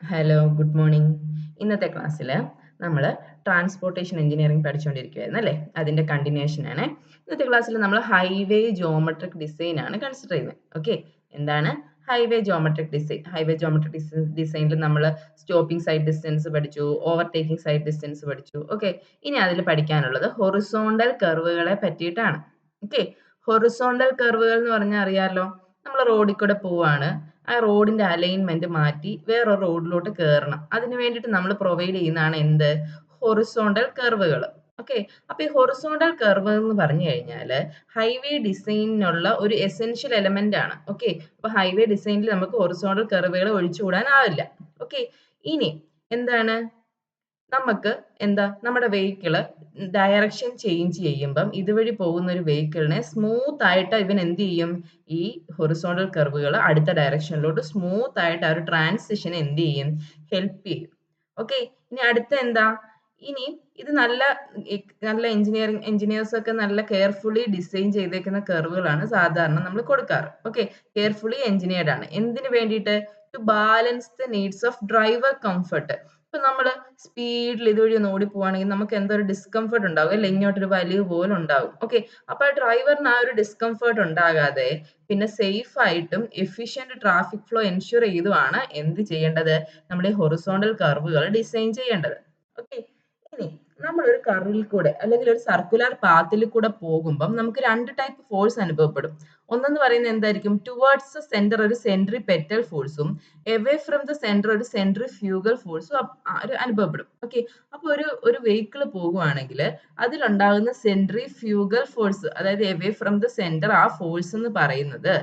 Hello, good morning. ഇന്നത്തെ ക്ലാസ്സിൽ നമ്മൾ ട്രാൻസ്പോർട്ടേഷൻ എഞ്ചിനീയറിംഗ് പഠിച്ചുകൊണ്ടിരിക്കുകയായിരുന്നു അല്ലേ? അതിൻ്റെ കണ്ടിന്യൂഷൻ ആണ്. ഇന്നത്തെ ക്ലാസ്സിൽ നമ്മൾ ഹൈവേ ജോമെട്രിക് ഡിസൈൻ ആണ് കൺസിഡർ ചെയ്യുന്നത്. ഓക്കെ, എന്താണ് highway geometric design? Highway geometric ഡിസൈനിൽ നമ്മൾ സ്റ്റോപ്പിംഗ് സൈഡ് ഡിസ്റ്റൻസ് പഠിച്ചു, ഓവർടേക്കിംഗ് സൈഡ് ഡിസ്റ്റൻസ് പഠിച്ചു. ഓക്കെ, ഇനി അതിൽ പഠിക്കാനുള്ളത് ഹൊറിസോണ്ടൽ കർവുകളെ പറ്റിയിട്ടാണ്. ഓക്കെ, ഹൊറിസോണ്ടൽ കർവുകൾ എന്ന് പറഞ്ഞാൽ അറിയാമല്ലോ, നമ്മൾ റോഡിൽ കൂടെ പോവാണ്, ആ റോഡിന്റെ അലൈൻമെന്റ് മാറ്റി വേറൊരു റോഡിലോട്ട് കയറണം. അതിന് വേണ്ടിയിട്ട് നമ്മൾ പ്രൊവൈഡ് ചെയ്യുന്നതാണ് എന്ത്? ഹൊറിസോണ്ടൽ കർവുകൾ. ഓക്കെ, അപ്പൊ ഈ ഹൊറിസോണ്ടൽ കർവ് എന്ന് പറഞ്ഞു കഴിഞ്ഞാൽ ഹൈവേ ഡിസൈനിനുള്ള ഒരു എസെൻഷ്യൽ എലമെന്റ് ആണ്. ഓക്കെ, അപ്പൊ ഹൈവേ ഡിസൈനിൽ നമുക്ക് ഹൊറിസോണ്ടൽ കർവുകൾ ഒഴിച്ചുകൂടാനാവില്ല. ഓക്കെ, ഇനി എന്താണ് നമുക്ക് നമ്മുടെ വെഹിക്കിള് ഡയറക്ഷൻ ചേഞ്ച് ചെയ്യുമ്പം ഇതുവഴി പോകുന്ന ഒരു വെഹിക്കിളിനെ സ്മൂത്ത് ആയിട്ട് ഇവൻ എന്ത് ചെയ്യും? ഈ ഹൊറിസോണ്ടൽ കർവുകൾ അടുത്ത ഡയറക്ഷനിലോട്ട് സ്മൂത്ത് ആയിട്ട് ആ ഒരു ട്രാൻസിഷൻ എന്ത് ചെയ്യും? ഹെൽപ്പ് ചെയ്യും. ഓക്കെ, ഇനി അടുത്ത ഇനി ഇത് നല്ല നല്ല എഞ്ചിനീയേഴ്സ് ഒക്കെ നല്ല കെയർഫുള്ളി ഡിസൈൻ ചെയ്തേക്കുന്ന കർവുകളാണ് സാധാരണ നമ്മൾ കൊടുക്കാറ്. ഓക്കെ, കെയർഫുള്ളി എഞ്ചിനീയർഡ് ആണ്. എന്തിനു വേണ്ടിയിട്ട്? To balance the needs of driver comfort. ഇപ്പൊ നമ്മള് സ്പീഡിൽ ഇതുവഴി ഒന്ന് ഓടി പോവാണെങ്കിൽ നമുക്ക് എന്തോ ഒരു ഡിസ്കംഫർട്ട് ഉണ്ടാവും അല്ലെ? ഇങ്ങോട്ടൊരു വലിവ് പോലെ ഉണ്ടാവും. ഓക്കെ, അപ്പൊ ആ ഡ്രൈവറിന് ആ ഒരു ഡിസ്കംഫർട്ട് ഉണ്ടാകാതെ പിന്നെ സേഫ് ആയിട്ടും എഫിഷ്യന്റ് ട്രാഫിക് ഫ്ലോ എൻഷുർ ചെയ്തുമാണ് എന്ത് ചെയ്യേണ്ടത്? നമ്മുടെ ഹൊറിസോണ്ടൽ കർവുകൾ ഡിസൈൻ ചെയ്യേണ്ടത്. ഓക്കെ, ഇനി നമ്മൾ ഒരു കർവിൽ കൂടെ അല്ലെങ്കിൽ ഒരു സർക്കുലർ പാത്തിൽ കൂടെ പോകുമ്പം നമുക്ക് രണ്ട് ടൈപ്പ് ഫോഴ്സ് അനുഭവപ്പെടും. ഒന്നെന്ന് പറയുന്നത് എന്തായിരിക്കും? ടുവേർഡ്സ് ദ സെന്റർ ഒരു സെൻട്രിപെറ്റൽ ഫോഴ്സും എവേ ഫ്രം ദ സെന്റർ ഒരു സെൻട്രിഫ്യൂഗൽ ഫോഴ്സും അനുഭവപ്പെടും. ഓക്കെ, അപ്പൊ ഒരു വെഹിക്കിൾ പോകുവാണെങ്കിൽ അതിലുണ്ടാകുന്ന സെൻട്രിഫ്യൂഗൽ ഫോഴ്സ്, അതായത് എവേ ഫ്രം ദ സെന്റർ, ആ ഫോഴ്സ് എന്ന് പറയുന്നത്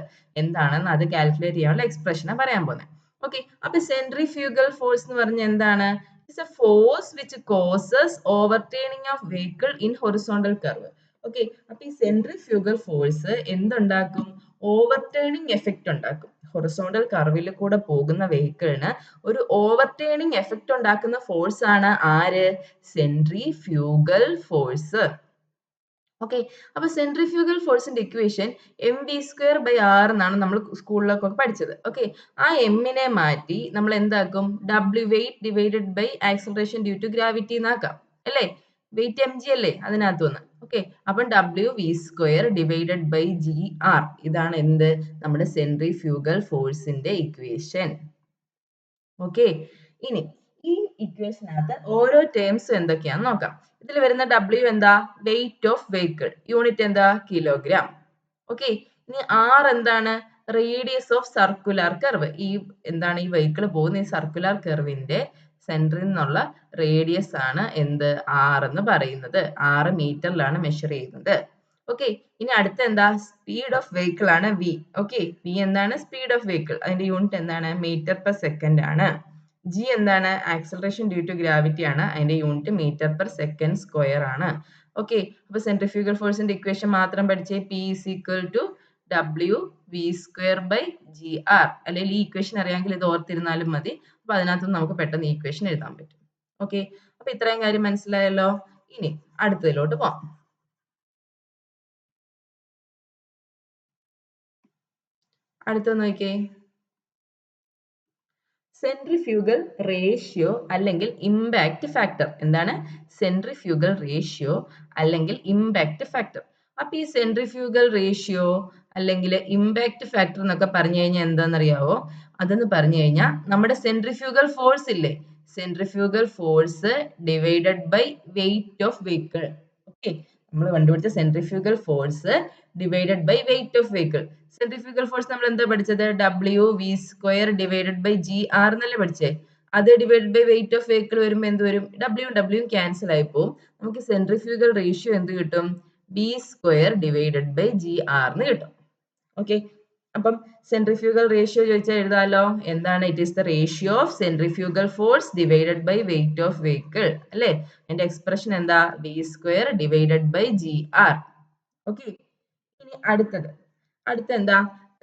എന്താണെന്ന് അത് കാൽക്കുലേറ്റ് ചെയ്യാനുള്ള എക്സ്പ്രഷനാണ് പറയാൻ പോകുന്നത്. ഓക്കെ, അപ്പൊ സെൻട്രിഫ്യൂഗൽ ഫോഴ്സ് എന്ന് പറഞ്ഞാൽ എന്താണ്? Is a force which causes overturning of vehicle in horizontal curve. Okay, അപ്പൊ ഈ സെൻട്രിഫ്യൂഗൽ ഫോഴ്സ് എന്തുണ്ടാക്കും? ഓവർടേണിംഗ് എഫക്റ്റ് ഉണ്ടാക്കും. ഹൊറിസോണ്ടൽ കർവിൽ കൂടെ പോകുന്ന വെഹിക്കിളിന് ഒരു ഓവർടേണിംഗ് എഫക്റ്റ് ഉണ്ടാക്കുന്ന ഫോഴ്സ് ആണ് ആര്? Centrifugal force. ഓക്കെ, അപ്പൊ സെൻട്രിഫ്യൂഗൽ ഫോഴ്സിന്റെ ഇക്വേഷൻ mv²/r എന്നാണ് നമ്മൾ സ്കൂളിലൊക്കെ പഠിച്ചത്. ഓക്കെ, ആ എമ്മിനെ മാറ്റി നമ്മൾ എന്താക്കും? W weight divided by acceleration due to gravity എന്നാക്കാം അല്ലേ? വെയിറ്റ് mg അല്ലേ അതിനകത്തുനിന്ന്. ഓക്കെ, അപ്പം W v² / gr, ഇതാണ് എന്ത്? നമ്മുടെ സെൻട്രിഫ്യൂഗൽ ഫോഴ്സിന്റെ ഇക്വേഷൻ. ഓക്കെ, ഇനി ഈ ഇക്വേഷനകത്ത് ഓരോ ടേംസും എന്തൊക്കെയാന്ന് നോക്കാം. ഇതിൽ വരുന്ന W എന്താ? Wait of vehicle. യൂണിറ്റ് എന്താ? കിലോഗ്രാം. ഓക്കെ, ഇനി R എന്താണ്? Radius of circular curve. ഈ വെഹിക്കിൾ പോകുന്ന ഈ സർക്കുലർ കർവിന്റെ സെന്ററിൽ നിന്നുള്ള റേഡിയസ് ആണ് എന്ത്? R എന്ന് പറയുന്നത്. 6 മീറ്ററിലാണ് മെഷർ ചെയ്യുന്നത്. ഓക്കെ, ഇനി അടുത്ത സ്പീഡ് ഓഫ് വെഹിക്കിൾ ആണ് V. ഓക്കെ, V എന്താണ്? Speed of vehicle. അതിന്റെ യൂണിറ്റ് എന്താണ്? മീറ്റർ പെർ സെക്കൻഡ് ആണ്. G എന്താണ്? ആക്സലറേഷൻ ഡ്യൂ ടു ഗ്രാവിറ്റി ആണ്. അതിന്റെ unit metre per second square ആണ്. ഓക്കെ, അപ്പൊ സെൻട്രിഫ്യൂഗൽ ഫോഴ്സിന്റെ ഇക്വേഷൻ മാത്രം പഠിച്ചേ. P = W v²/gr. അല്ലെങ്കിൽ ഈ ഇക്വേഷൻ അറിയാമെങ്കിൽ ഇത് ഓർത്തിരുന്നാലും മതി. അപ്പൊ അതിനകത്ത് നമുക്ക് പെട്ടെന്ന് ഈ ഇക്വേഷൻ എഴുതാൻ പറ്റും. ഓക്കെ, അപ്പൊ ഇത്രയും കാര്യം മനസ്സിലായല്ലോ. ഇനി അടുത്തതിലോട്ട് പോവാം. അടുത്തത് നോക്കിയേ, സെൻട്രിഫ്യൂഗൽ റേഷ്യോ അല്ലെങ്കിൽ ഇമ്പാക്ട് ഫാക്ടർ. എന്താണ്? സെൻട്രിഫ്യൂഗൽ റേഷ്യോ അല്ലെങ്കിൽ ഇമ്പാക്ട് ഫാക്ടർ. അപ്പൊ ഈ സെൻട്രിഫ്യൂഗൽ റേഷ്യോ അല്ലെങ്കിൽ ഇമ്പാക്ട് ഫാക്ടർ എന്നൊക്കെ പറഞ്ഞു കഴിഞ്ഞാൽ എന്താണെന്നറിയാവോ? അതെന്ന് പറഞ്ഞു കഴിഞ്ഞാൽ നമ്മുടെ സെൻട്രിഫ്യൂഗൽ ഫോഴ്സ് ഇല്ലേ, centrifugal force divided by weight of vehicle. Okay, നമ്മൾ കണ്ടുപിടിച്ച centrifugal force divided by weight of vehicle. Centrifugal force നമ്മൾ എന്താ പഠിച്ചത്? W v² / gr എന്നല്ലേ പഠിച്ചേ? അത് divided by weight of vehicle വരുമ്പോൾ എന്ത് വരും? W ക്യാൻസൽ ആയി പോകും. നമുക്ക് സെൻട്രിഫ്യൂഗൽ റേഷ്യോ എന്ത് കിട്ടും? v² / gr എന്ന് കിട്ടും. ഓക്കെ, അപ്പം സെൻട്രിഫ്യൂഗൽ റേഷ്യോ ചോദിച്ചാൽ എഴുതാലോ. എന്താണ്? It is the ratio of centrifugal force divided by weight of vehicle അല്ലേ? അതിന്റെ എക്സ്പ്രഷൻ എന്താ? v² / gr. ഓക്കെ, ഇനി അടുത്ത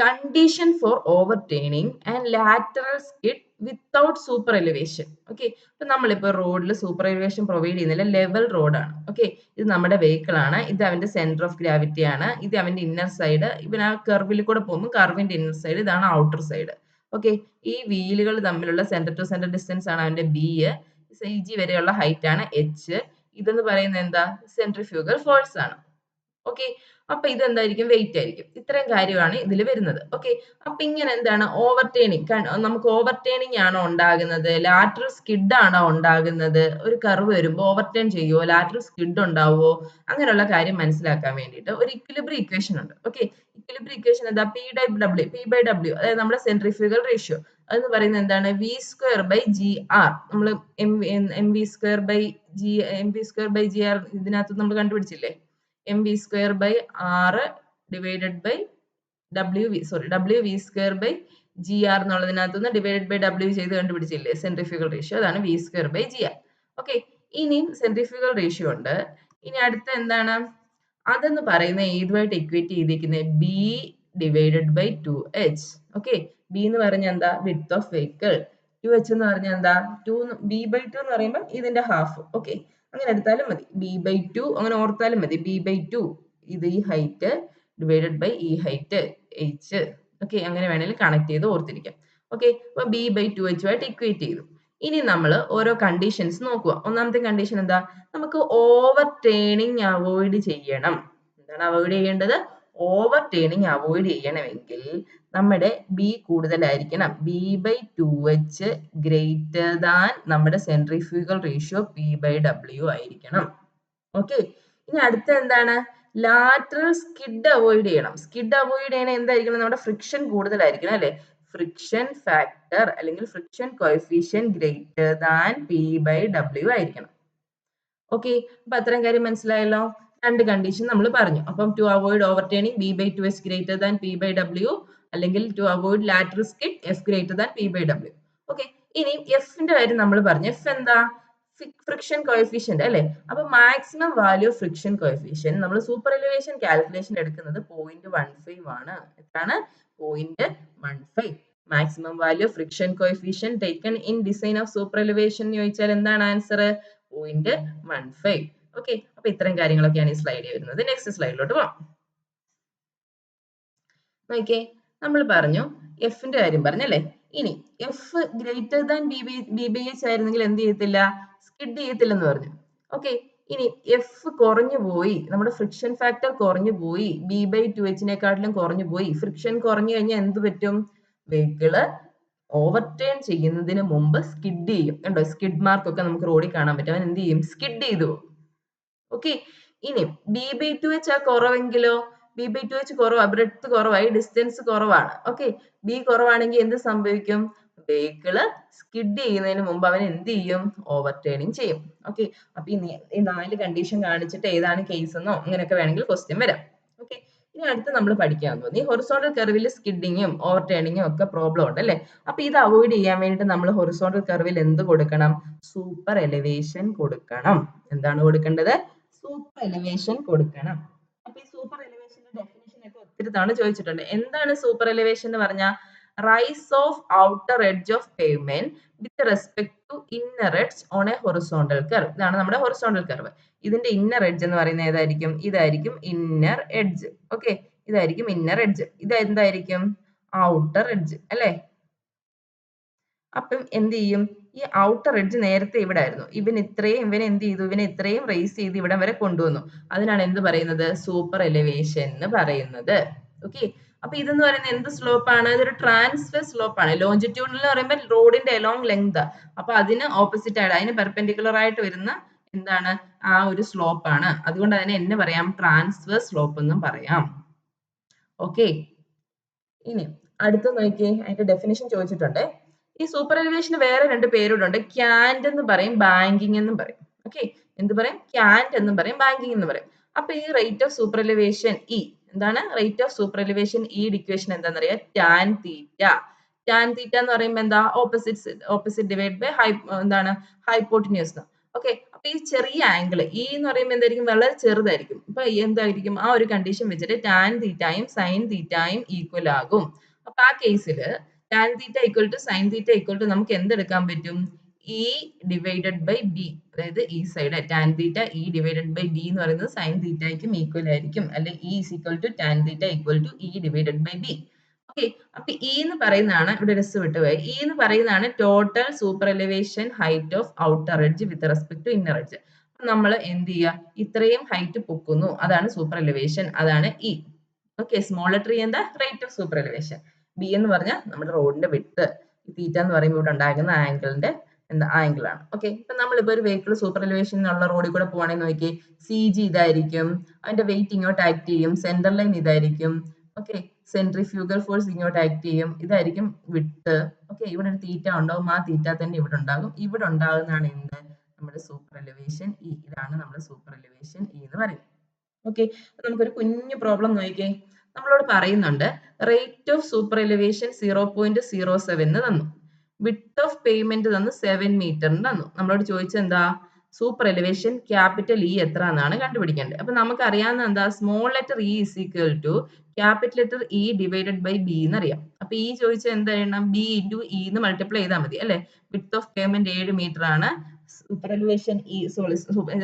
condition for overturning and lateral skid without super elevation. Okay, അപ്പൊ നമ്മളിപ്പോ റോഡിൽ സൂപ്പർ എലിവേഷൻ പ്രൊവൈഡ് ചെയ്യുന്നില്ല, ലെവൽ റോഡാണ്. ഓക്കെ, ഇത് നമ്മുടെ വെഹിക്കിൾ ആണ്, ഇത് അവന്റെ സെന്റർ ഓഫ് ഗ്രാവിറ്റി ആണ്, ഇത് അവന്റെ ഇന്നർ സൈഡ്. ഇവൻ ആ കർവിൽ കൂടെ പോകുമ്പോൾ കർവിന്റെ ഇന്നർ സൈഡ്, ഇതാണ് ഔട്ടർ സൈഡ്. ഓക്കെ, ഈ വീലുകൾ തമ്മിലുള്ള സെന്റർ ടു സെന്റർ ഡിസ്റ്റൻസ് ആണ് അവന്റെ ബി, ജി വരെയുള്ള ഹൈറ്റ് ആണ് എച്ച്. ഇതെന്ന് പറയുന്നത് എന്താ? സെൻട്രിഫ്യൂഗൽ ഫോഴ്സ് ആണ്. ഓക്കെ, അപ്പൊ ഇതെന്തായിരിക്കും? വെയിറ്റ് ആയിരിക്കും. ഇത്രയും കാര്യമാണ് ഇതിൽ വരുന്നത്. ഓക്കെ, അപ്പൊ ഇങ്ങനെ എന്താണ് ഓവർടേണിങ്, നമുക്ക് ഓവർടേണിങ് ആണോ ഉണ്ടാകുന്നത്, ലാറ്ററൽ സ്കിഡ് ആണോ ഉണ്ടാകുന്നത്? ഒരു കർവ് വരുമ്പോൾ ഓവർടേൺ ചെയ്യുമോ, ലാറ്ററൽ സ്കിഡ് ഉണ്ടാവുമോ? അങ്ങനെയുള്ള കാര്യം മനസ്സിലാക്കാൻ വേണ്ടിയിട്ട് ഒരു ഇക്വിലിബ്രിയം ഇക്വേഷൻ ഉണ്ട്. ഓക്കെ, ഇക്വിലിബ്രിയം ഇക്വേഷൻ എന്താ? പി ബൈ ഡബ്ല്യു, അതായത് നമ്മുടെ സെൻട്രിഫ്യൂഗൽ റേഷ്യോ. അതെന്ന് പറയുന്നത് എന്താണ്? V square by G R. നമ്മൾ M V square by G R ഇതിനകത്ത് നമ്മൾ കണ്ടുപിടിച്ചില്ലേ? M V square by R divided by W V square by G R എന്നുള്ളതിനകത്തുനിന്ന് ഡിവൈഡഡ് ബൈ ഡബ്ല്യു ചെയ്ത് കണ്ടുപിടിച്ചില്ലേ സെൻട്രിഫ്യൂഗൽ റേഷ്യോ? അതാണ് V square by G R. Okay, ഇനിയും centrifugal ratio ഉണ്ട്. ഇനി അടുത്ത എന്താണ്? അതെന്ന് പറയുന്ന ഏതുമായിട്ട് ഇക്വേറ്റ് ചെയ്തിരിക്കുന്നത്? B divided by 2h. Okay, B എന്ന് പറഞ്ഞാൽ എന്താ? Width of vehicle. 2h എന്ന് പറഞ്ഞാൽ എന്താ? ബി ബൈ 2 എന്ന് പറയുമ്പോൾ ഇതിന്റെ ഹാഫ്. ഓക്കെ, അങ്ങനെ എടുത്താലും മതി. ബി ബൈ 2 അങ്ങനെ ഓർത്താലും മതി. ബി ബൈ 2 ഇത് ഈ ഹൈറ്റ് ഡിവൈഡഡ് ബൈ ഈ ഹൈറ്റ് h. ഓക്കെ, അങ്ങനെ വേണമെങ്കിൽ കണക്ട് ചെയ്ത് ഓർത്തിരിക്കാം. ഓക്കെ, അപ്പൊ ബി ബൈ 2h ആയിട്ട് ഇക്വേറ്റ് ചെയ്തു. ഇനി നമ്മൾ ഓരോ കണ്ടീഷൻസ് നോക്കുക. ഒന്നാമത്തെ കണ്ടീഷൻ എന്താ? നമുക്ക് ഓവർ ടേണിങ് അവോയ്ഡ് ചെയ്യണം. എന്താണ് അവോയ്ഡ് ചെയ്യേണ്ടത്? ഓവർ ടേണിങ് അവോയ്ഡ് ചെയ്യണമെങ്കിൽ നമ്മുടെ ബി കൂടുതലായിരിക്കണം. B by 2h greater than നമ്മുടെ centrifugal ratio P by W ആയിരിക്കണം. ഓക്കെ, ഇനി അടുത്ത എന്താണ്? ലാറ്ററൽ സ്കിഡ് അവോയ്ഡ് ചെയ്യണം. സ്കിഡ് അവോയ്ഡ് ചെയ്യണം എന്തായിരിക്കണം? നമ്മുടെ ഫ്രിക്ഷൻ കൂടുതലായിരിക്കണം അല്ലെ? ഫ്രിക്ഷൻ ഫാക്ടർ അല്ലെങ്കിൽ friction coefficient greater than P by W ആയിരിക്കണം. ഓക്കെ, അപ്പൊ അത്രയും കാര്യം മനസ്സിലായല്ലോ. രണ്ട് കണ്ടീഷൻ നമ്മൾ പറഞ്ഞു. അപ്പം to avoid overturning B by 2h greater than P by W, അല്ലെങ്കിൽ to avoid lateral skid F greater than P by W. Okay, ഇനി എഫിന്റെ കാര്യം നമ്മൾ പറഞ്ഞു. എഫ് എന്താ? ഫ്രിക്ഷൻ കോഎഫിഷ്യന്റ് അല്ലെ? അപ്പൊ maximum value of friction coefficient നമ്മൾ സൂപ്പർ എലിവേഷൻ കാൽക്കുലേഷൻ എടുക്കുന്നത് 0.15 ആണ്. എത്രയാണ്? 0.15. Maximum value of friction coefficient taken in design of super elevation എന്ന് ചോദിച്ചാൽ എന്താണ് ആൻസർ? 0.15. ഓക്കെ, അപ്പൊ ഇത്രയും കാര്യങ്ങളൊക്കെയാണ് ഈ സ്ലൈഡിൽ വരുന്നത്. നെക്സ്റ്റ് സ്ലൈഡിലോട്ട് പോവാം. നോക്കിയേ, നമ്മൾ പറഞ്ഞു എഫിന്റെ കാര്യം പറഞ്ഞല്ലേ. ഇനി F greater than B by H ആയിരുന്നെങ്കിൽ എന്ത് ചെയ്യത്തില്ല? സ്കിഡ് ചെയ്യത്തില്ലെന്ന് പറഞ്ഞു. ഓക്കെ, ഇനി എഫ് കുറഞ്ഞു പോയി, നമ്മുടെ ഫ്രിക്ഷൻ ഫാക്ടർ കുറഞ്ഞു പോയി, ബി ബൈ 2h കുറഞ്ഞു പോയി. ഫ്രിക്ഷൻ കുറഞ്ഞു കഴിഞ്ഞാൽ എന്ത് പറ്റും? വെഹിക്കിള് ഓവർടേൺ ചെയ്യുന്നതിന് മുമ്പ് സ്കിഡ് ചെയ്യും. കണ്ടോ, സ്കിഡ് മാർക്ക് ഒക്കെ നമുക്ക് റോഡിൽ കാണാൻ പറ്റും. അവൻ എന്ത് ചെയ്യും? സ്കിഡ് ചെയ്തു. ഓക്കെ, ഇനി ബി ബൈ 2h കുറവെങ്കിലോ? ബി ബൈ 2h കുറവാ, ബ്രെഡ്ത്ത് കുറവായി, ഡിസ്റ്റൻസ് കുറവാണ്. ഓക്കെ, ബി കുറവാണെങ്കിൽ എന്ത് സംഭവിക്കും? വെഹിക്കിള് സ്കിഡ് ചെയ്യുന്നതിന് മുമ്പ് അവൻ എന്ത് ചെയ്യും? ഓവർടേണിങ് ചെയ്യും. ഓക്കെ, അപ്പൊ ഈ 4 കണ്ടീഷൻ കാണിച്ചിട്ട് ഏതാണ് കേസ് എന്നോ അങ്ങനെയൊക്കെ വേണമെങ്കിൽ ക്വസ്റ്റ്യൻ വരാം. ഓക്കെ, ഇനി അടുത്ത് നമ്മൾ പഠിക്കാൻ പോകുന്നത് ഈ ഹൊറിസോണ്ടൽ കർവിൽ സ്കിഡിങ്ങും ഓവർടേണിങ്ങും ഒക്കെ പ്രോബ്ലം ഉണ്ട് അല്ലേ? അപ്പൊ ഇത് അവോയ്ഡ് ചെയ്യാൻ വേണ്ടിയിട്ട് നമ്മൾ ഹൊറിസോണ്ടൽ കർവിൽ എന്ത് കൊടുക്കണം? സൂപ്പർ എലിവേഷൻ കൊടുക്കണം. എന്താണ് കൊടുക്കേണ്ടത്? സൂപ്പർ എലിവേഷൻ കൊടുക്കണം. അപ്പൊ ഈ സൂപ്പർ എലിവേഷന്റെ ഡെഫിനിഷൻ ഒക്കെ ഒത്തിരി തവണ ചോദിച്ചിട്ടുണ്ട്. എന്താണ് സൂപ്പർ എലിവേഷൻ എന്ന് പറഞ്ഞാൽ? Rise of outer edge of pavement with respect to inner edge on a horizontal curve. ഇതാണ് നമ്മുടെ ഹൊറിസോണ്ടൽ കർവ്. ഇതിന്റെ ഇന്നർ എഡ്ജ് എന്ന് പറയുന്നത് ഏതായിരിക്കും? ഇതായിരിക്കും ഇന്നർ എഡ്ജ്. ഓക്കെ, ഇതായിരിക്കും ഇന്നർ എഡ്ജ്. ഇത് എന്തായിരിക്കും? ഔട്ടർ എഡ്ജ് അല്ലെ? അപ്പം എന്ത് ചെയ്യും? ഈ ഔട്ടർ എഡ്ജ് നേരത്തെ ഇവിടെ ആയിരുന്നു. ഇവൻ എന്ത് ചെയ്തു? ഇവനെ ഇത്രയും റേസ് ചെയ്ത് ഇവിടം വരെ കൊണ്ടുവന്നു. അതിനാണ് എന്ത് പറയുന്നത്? സൂപ്പർ എലിവേഷൻ എന്ന് പറയുന്നത്. ഓക്കെ, അപ്പൊ ഇതെന്ന് പറയുന്നത് എന്ത് സ്ലോപ്പ് ആണ്? ഇതൊരു ട്രാൻസ്ഫർ സ്ലോപ്പ് ആണ്. ലോഞ്ചിറ്റ്യൂഡിനൽ എന്ന് പറയുമ്പോൾ റോഡിന്റെ എലോങ് ലെങ്ത്. അപ്പൊ അതിന് ഓപ്പോസിറ്റ് ആയിട്ട്, അതിന് പെർപെൻഡിക്കുലർ ആയിട്ട് വരുന്ന എന്താണ്? ആ ഒരു സ്ലോപ്പ് ആണ്. അതുകൊണ്ട് അതിനെ എന്ന് പറയാം? ട്രാൻസ്ഫർ സ്ലോപ്പ് എന്നും പറയാം. ഓക്കെ, ഇനി അടുത്ത നോക്കിയേ, അതിന്റെ ഡെഫിനിഷൻ ചോദിച്ചിട്ടുണ്ട്. ഈ സൂപ്പർ എലിവേഷന് വേറെ രണ്ട് പേരുണ്ട്. ക്യാൻഡ് എന്ന് പറയും, ബാങ്കിങ് എന്നും പറയും. ഓക്കെ, എന്ത് പറയും? ക്യാൻഡ് എന്നും പറയും, ബാങ്കിങ് എന്ന് പറയും. അപ്പൊ ഈ rate of super elevation E എന്താണ്? Rate of super elevation E equation എന്താണെന്നറിയാം? Tan theta. ടാൻ തീറ്റ എന്ന് പറയുമ്പോൾ എന്താ? ഓപ്പോസിറ്റ് ഡിവൈഡ് ബൈ എന്താണ്? ഹൈപ്പോട്ടിന്യൂസ്. ഓക്കെ, അപ്പൊ ഈ ചെറിയ ആംഗിൾ ഇ എന്ന് പറയുമ്പോൾ എന്തായിരിക്കും? വളരെ ചെറുതായിരിക്കും. അപ്പൊ എന്തായിരിക്കും? ആ ഒരു കണ്ടീഷൻ വെച്ചിട്ട് ടാൻ തീറ്റയും സൈൻ തീറ്റയും ഈക്വൽ ആകും. അപ്പൊ ആ കേസിൽ tan theta equal to sine theta equal to നമുക്ക് എന്തെടുക്കാൻ പറ്റും? E divided by B. അതായത് ഈ side tan theta E divided by B എന്ന് പറയുന്നത് സൈൻ തീറ്റയ്ക്കും ഈക്വൽ ആയിരിക്കും. അല്ലെ E is equal to tan theta equal to E divided by B. Okay. അപ്പൊ ഇ എന്ന് പറയുന്നതാണ് ഇവിടെ രസ് വിട്ടുപോയി. ഇ എന്ന് പറയുന്നതാണ് total super elevation height of outer edge with respect to inner edge. നമ്മൾ എന്ത് ചെയ്യുക, ഇത്രയും ഹൈറ്റ് പൊക്കുന്നു, അതാണ് സൂപ്പർ എലിവേഷൻ, അതാണ് E. Okay. Small letter E എന്താ, rate of super elevation. B എന്ന് പറഞ്ഞാൽ നമ്മുടെ റോഡിന്റെ വിഡ്ത്ത്. തീറ്റ എന്ന് പറയുമ്പോൾ ഇവിടെ ഉണ്ടാകുന്ന ആംഗിളിന്റെ എന്താ ആംഗിൾ ആണ്. ഓക്കെ. ഇപ്പൊ നമ്മളിപ്പോ ഒരു വെഹിക്കിൾ സൂപ്പർ എലിവേഷൻ ഉള്ള റോഡിൽ കൂടെ പോവാണെങ്കിൽ നോക്കി, സി ജി ഇതായിരിക്കും, അതിന്റെ വെയിറ്റ് ഇങ്ങോട്ട് ആക്ട് ചെയ്യും, സെന്റർ ലൈൻ ഇതായിരിക്കും. ഓക്കെ. സെൻട്രിഫ്യൂഗൽ ഫോഴ്സ് ഇങ്ങോട്ട് ആക്ട് ചെയ്യും, ഇതായിരിക്കും വിഡ്ത്ത്. ഓക്കെ. ഇവിടെ ഒരു തീറ്റ ഉണ്ടാവും, ആ തീറ്റ തന്നെ ഇവിടെ ഉണ്ടാകും. ഇവിടെ ഉണ്ടാകുന്നതാണ് എന്ത്, നമ്മുടെ സൂപ്പർ എലിവേഷൻ ഇ. ഇതാണ് നമ്മുടെ സൂപ്പർ എലിവേഷൻ ഇ എന്ന് പറയുന്നത്. ഓക്കെ. നമുക്കൊരു കുഞ്ഞു പ്രോബ്ലം നോക്കിക്കേ. നമ്മളോട് പറയുന്നുണ്ട് റേറ്റ് ഓഫ് സൂപ്പർ എലിവേഷൻ 0.07 തന്നു, വിഡ്ത്ത് ഓഫ് പേയ്മെന്റ് തന്നു 7 മീറ്ററിന് തന്നു. നമ്മളോട് ചോദിച്ചത് എന്താ, സൂപ്പർ എലിവേഷൻ ക്യാപിറ്റൽ ഇ എത്ര എന്നാണ് കണ്ടുപിടിക്കേണ്ടത്. അപ്പൊ നമുക്ക് അറിയാവുന്ന എന്താ, small letter E is equal to capital letter E divided by B എന്നറിയാം. അപ്പൊ ഈ ചോദിച്ചാൽ എന്താ ചെയ്യണം, ബി ഇൻറ്റു ഇ എന്ന് മൾട്ടിപ്ലൈ ചെയ്താൽ മതി അല്ലെ. വിഡ്ത്ത് ഓഫ് പേയ്മെന്റ് 7 മീറ്റർ ആണ്, super elevation E sorry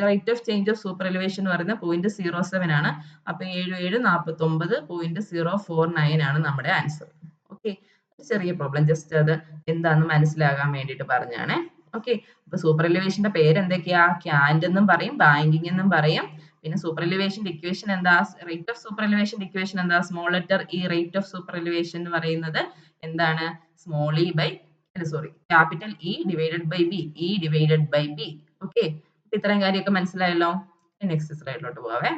rate of change of super elevation എന്ന് പറയുന്നത് 0.07 ആണ്. അപ്പൊ 7749.049 ആണ് നമ്മുടെ ആൻസർ. ഓക്കെ. ചെറിയ പ്രോബ്ലം, ജസ്റ്റ് അത് എന്താന്ന് മനസ്സിലാകാൻ വേണ്ടിയിട്ട് പറഞ്ഞാണ്. ഓക്കെ. അപ്പൊ സൂപ്പർ എലിവേഷന്റെ പേര് എന്തൊക്കെയാ, ക്യാൻഡ് എന്നും പറയും, ബാങ്കിങ് എന്നും പറയും. പിന്നെ സൂപ്പർ എലിവേഷന്റെ ഇക്വേഷൻ എന്താ, റേറ്റ് ഓഫ് സൂപ്പർ എലിവേഷന്റെ ഇക്വേഷൻ എന്താ, small letter E rate of super elevation എന്ന് പറയുന്നത് എന്താണ്, small E by sorry capital E divided by B, E divided by B. Okay. ഇത്രയും കാര്യമൊക്കെ മനസ്സിലായല്ലോ. നെക്സ്റ്റ് സ്ലൈഡിലോട്ട് പോവാവേ.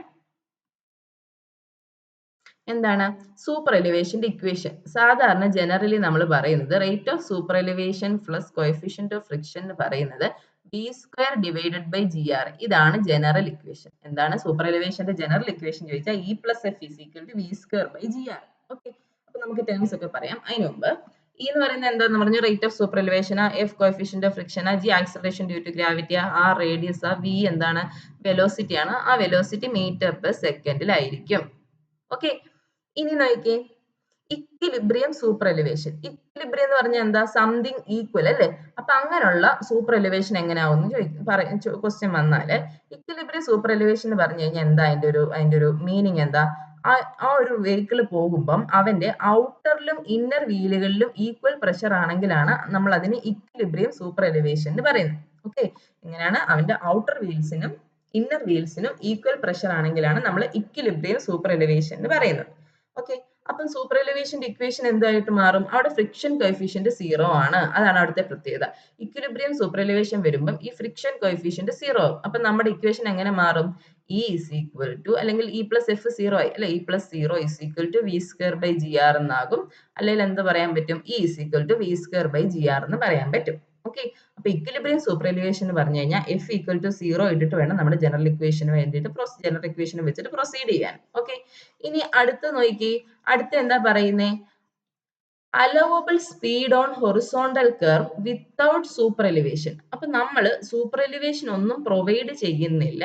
എന്താണ് സൂപ്പർ എലിവേഷന്റെ ഇക്വേഷൻ. സാധാരണ ജനറലി നമ്മൾ പറയുന്നത് rate of super elevation plus coefficient of friction എന്ന് പറയുന്നത് B square divided by G R. ഇതാണ് ജനറൽ ഇക്വേഷൻ. എന്താണ് സൂപ്പർ എലിവേഷന്റെ ജനറൽ ഇക്വേഷൻ ചോദിച്ചാൽ E plus F is equal to V square by G R. Okay. അപ്പൊ നമുക്ക് terms ഒക്കെ പറയാം. അതിന് മുമ്പ് ഇ എന്ന് പറയുന്നത് എന്താന്ന് പറഞ്ഞു, rate of super elevation, F coefficient of friction, G acceleration due to gravity, R radius, V എന്താണ് വെലോസിറ്റി ആണ്. ആ വെലോസിറ്റി മീറ്റർ പെർ സെക്കൻഡിലായിരിക്കും. ഓക്കെ. ഇനി നോക്കിയേ, ഇക്വിലിബ്രിയം സൂപ്പർ എലിവേഷൻ. ഇക്വിലിബ്രിയം എന്ന് പറഞ്ഞാൽ എന്താ, സംതിങ് ഈക്വൽ അല്ലേ. അപ്പൊ അങ്ങനെയുള്ള സൂപ്പർ എലിവേഷൻ എങ്ങനെയാവും ക്വസ്റ്റ്യൻ വന്നാല്, ഇക്വിലിബ്രിയം സൂപ്പർ എലിവേഷൻ എന്ന് പറഞ്ഞു കഴിഞ്ഞാൽ എന്താ അതിന്റെ ഒരു മീനിങ് എന്താ, ആ ഒരു വെഹിക്കിൾ പോകുമ്പം അവന്റെ ഔട്ടറിലും ഇന്നർ വീലുകളിലും ഈക്വൽ പ്രഷർ ആണെങ്കിലാണ് നമ്മൾ അതിന് ഇക്വിലിബ്രിയം സൂപ്പർ എലിവേഷൻ എന്ന് പറയുന്നത്. ഓക്കെ. ഇങ്ങനെയാണ് അവന്റെ ഔട്ടർ വീൽസിനും ഇന്നർ വീൽസിനും ഈക്വൽ പ്രഷർ ആണെങ്കിലാണ് നമ്മൾ ഇക്വിലിബ്രിയം സൂപ്പർ എലിവേഷൻ എന്ന് പറയുന്നത്. ഓക്കെ. അപ്പം സൂപ്പർ എലിവേഷന്റെ ഇക്വേഷൻ എന്തായിട്ട് മാറും, അവിടെ ഫ്രിക്ഷൻ കോഎഫിഷ്യന്റ് 0 ആണ്. അതാണ് അവിടുത്തെ പ്രത്യേകത. ഇക്വിലിബ്രിയം സൂപ്പർ എലിവേഷൻ വരുമ്പം ഈ ഫ്രിക്ഷൻ കോഎഫിഷ്യന്റ് 0 ആവും. അപ്പൊ നമ്മുടെ ഇക്വേഷൻ എങ്ങനെ മാറും, ഇ ഇസ് ഈക്വൽ ടു, അല്ലെങ്കിൽ ഇ പ്ലസ് എഫ് 0 ആയി അല്ലെ, E plus 0 is equal to V square by G R എന്നാകും. അല്ലെങ്കിൽ എന്ത് പറയാൻ പറ്റും, E is equal to V square by G R എന്ന് പറയാൻ പറ്റും. ഓക്കെ. അപ്പൊ ഇക്വിലിബ്രിയം സൂപ്പർ എലിവേഷൻ എന്ന് പറഞ്ഞു കഴിഞ്ഞാൽ എഫ് ഈക്വൽ ടു 0 ഇട്ടിട്ട് വേണം നമ്മുടെ ജനറൽ ഇക്വേഷന് വേണ്ടിയിട്ട് ജനറൽ ഇക്വേഷൻ വെച്ചിട്ട് പ്രൊസീഡ് ചെയ്യാൻ. ഓക്കെ. ഇനി അടുത്ത നോക്കി, അടുത്ത എന്താ പറയുന്നേ, allowable speed on horizontal curve without super elevation. അപ്പൊ നമ്മൾ സൂപ്പർ എലിവേഷൻ ഒന്നും പ്രൊവൈഡ് ചെയ്യുന്നില്ല.